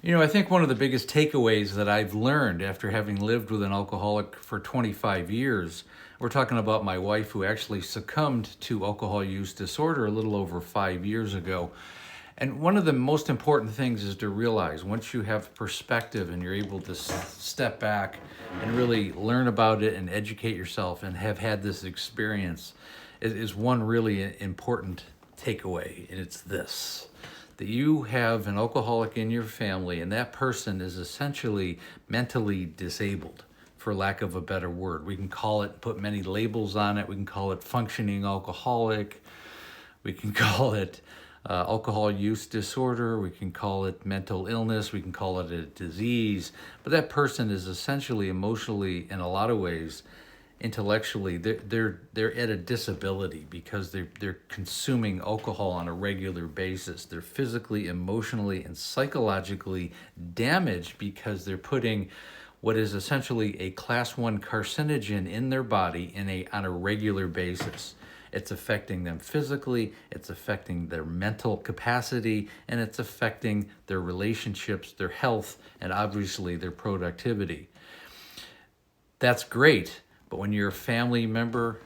I think one of the biggest takeaways that I've learned after having lived with an alcoholic for 25 years, we're talking about my wife who actually succumbed to alcohol use disorder a little over 5 years ago. And one of the most important things is to realize once you have perspective and you're able to step back and really learn about it and educate yourself and have had this experience, is one really important takeaway. And it's this: that you have an alcoholic in your family, and that person is essentially mentally disabled, for lack of a better word. We can call it, put many labels on it. We can call it functioning alcoholic. We can call it alcohol use disorder. We can call it mental illness. We can call it a disease. But that person is essentially emotionally, in a lot of ways, intellectually, they're at a disability because they're consuming alcohol on a regular basis. They're physically, emotionally, and psychologically damaged because they're putting what is essentially a class 1 carcinogen in their body on a regular basis. It's affecting them physically, it's affecting their mental capacity, and it's affecting their relationships, their health, and obviously their productivity. That's great. But when you're a family member,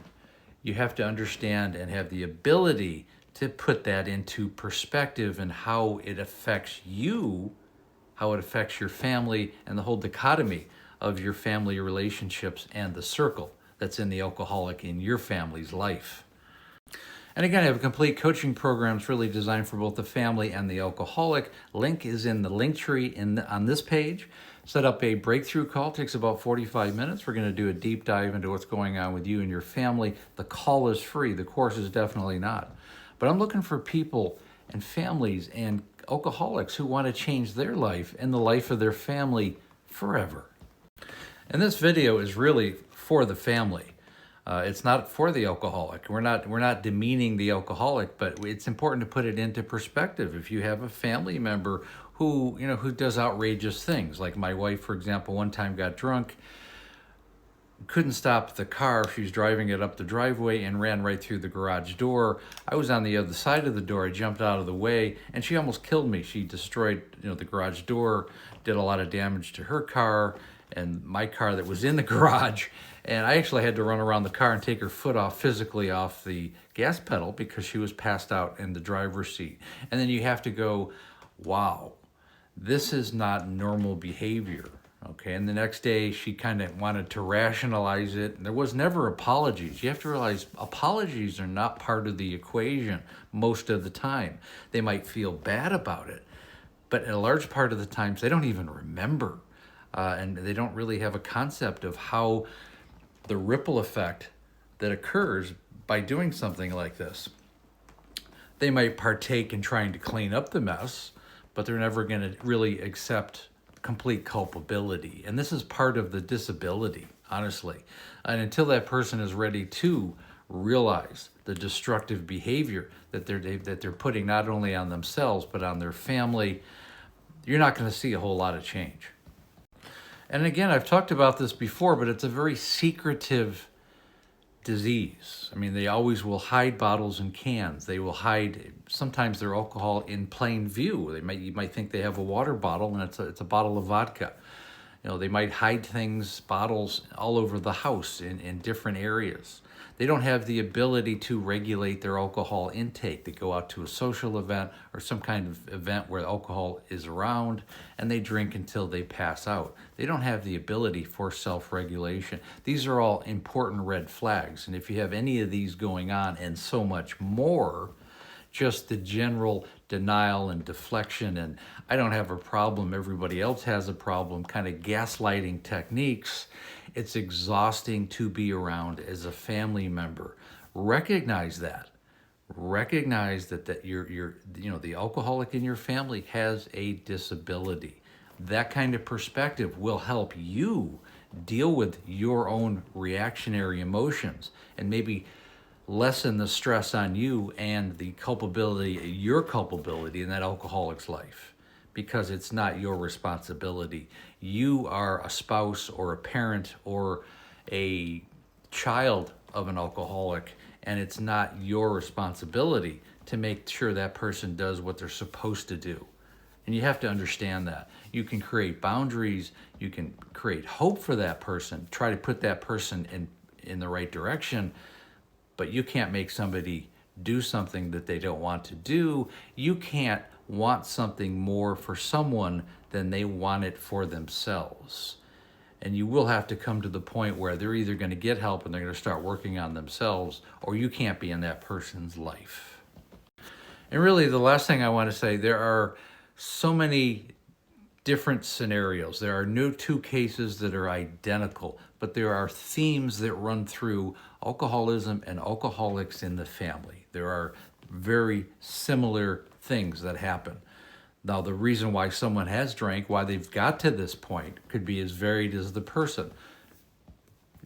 you have to understand and have the ability to put that into perspective and how it affects you, how it affects your family, and the whole dichotomy of your family relationships and the circle that's in the alcoholic in your family's life. And again, I have a complete coaching program. It's really designed for both the family and the alcoholic. Link is in the link tree on this page. Set up a breakthrough call. It takes about 45 minutes. We're going to do a deep dive into what's going on with you and your family. The call is free. The course is definitely not. But I'm looking for people and families and alcoholics who want to change their life and the life of their family forever. And this video is really for the family. It's not for the alcoholic. We're not demeaning the alcoholic, but it's important to put it into perspective. If you have a family member who does outrageous things, like my wife, for example, one time got drunk, couldn't stop the car. She was driving it up the driveway and ran right through the garage door. I was on the other side of the door. I jumped out of the way, and she almost killed me. She destroyed, the garage door, did a lot of damage to her car and my car that was in the garage. And I actually had to run around the car and take her foot physically off the gas pedal because she was passed out in the driver's seat. And then you have to go, wow, this is not normal behavior. Okay, and the next day she kind of wanted to rationalize it. And there was never apologies. You have to realize apologies are not part of the equation most of the time. They might feel bad about it, but a large part of the times they don't even remember. And they don't really have a concept of how the ripple effect that occurs by doing something like this. They might partake in trying to clean up the mess, but they're never going to really accept complete culpability. And this is part of the disability, honestly. And until that person is ready to realize the destructive behavior that they're putting not only on themselves but on their family, you're not going to see a whole lot of change. And again, I've talked about this before, but it's a very secretive disease. I mean, they always will hide bottles and cans. They will hide sometimes their alcohol in plain view. You might think they have a water bottle and it's a bottle of vodka. They might hide bottles all over the house in different areas. They don't have the ability to regulate their alcohol intake. They go out to a social event or some kind of event where alcohol is around, and they drink until they pass out. They don't have the ability for self-regulation. These are all important red flags, and if you have any of these going on and so much more, just the general denial and deflection and I don't have a problem, everybody else has a problem, kind of gaslighting techniques, it's exhausting to be around as a family member. Recognize that. Recognize that you're the alcoholic in your family has a disability. That kind of perspective will help you deal with your own reactionary emotions and maybe lessen the stress on you and your culpability in that alcoholic's life, because it's not your responsibility. You are a spouse or a parent or a child of an alcoholic, and it's not your responsibility to make sure that person does what they're supposed to do. And you have to understand that. You can create boundaries, you can create hope for that person, try to put that person in the right direction, but you can't make somebody do something that they don't want to do. You can't want something more for someone than they want it for themselves. And you will have to come to the point where they're either going to get help and they're going to start working on themselves, or you can't be in that person's life. And really, the last thing I want to say, there are so many different scenarios. There are no two cases that are identical, but there are themes that run through alcoholism and alcoholics in the family. There are very similar things that happen. Now, the reason why someone has drank, why they've got to this point, could be as varied as the person.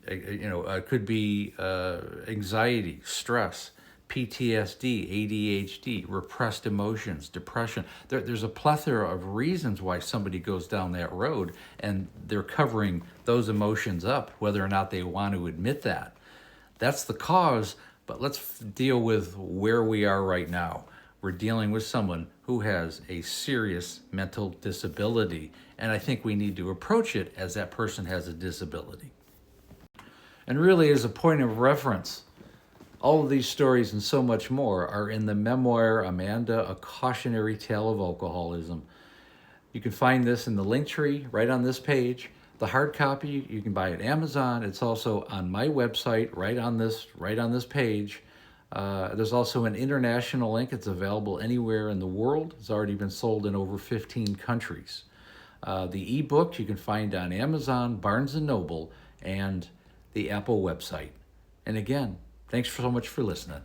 It could be anxiety, stress, PTSD, ADHD, repressed emotions, depression. There's a plethora of reasons why somebody goes down that road, and they're covering those emotions up, whether or not they want to admit that. That's the cause, but let's deal with where we are right now. We're dealing with someone who has a serious mental disability, and I think we need to approach it as that person has a disability. And really, as a point of reference, all of these stories and so much more are in the memoir, Amanda, A Cautionary Tale of Alcoholism. You can find this in the link tree right on this page. The hard copy, you can buy at Amazon. It's also on my website right on this page. There's also an international link. It's available anywhere in the world. It's already been sold in over 15 countries. The ebook you can find on Amazon, Barnes & Noble, and the Apple website. And again, thanks so much for listening.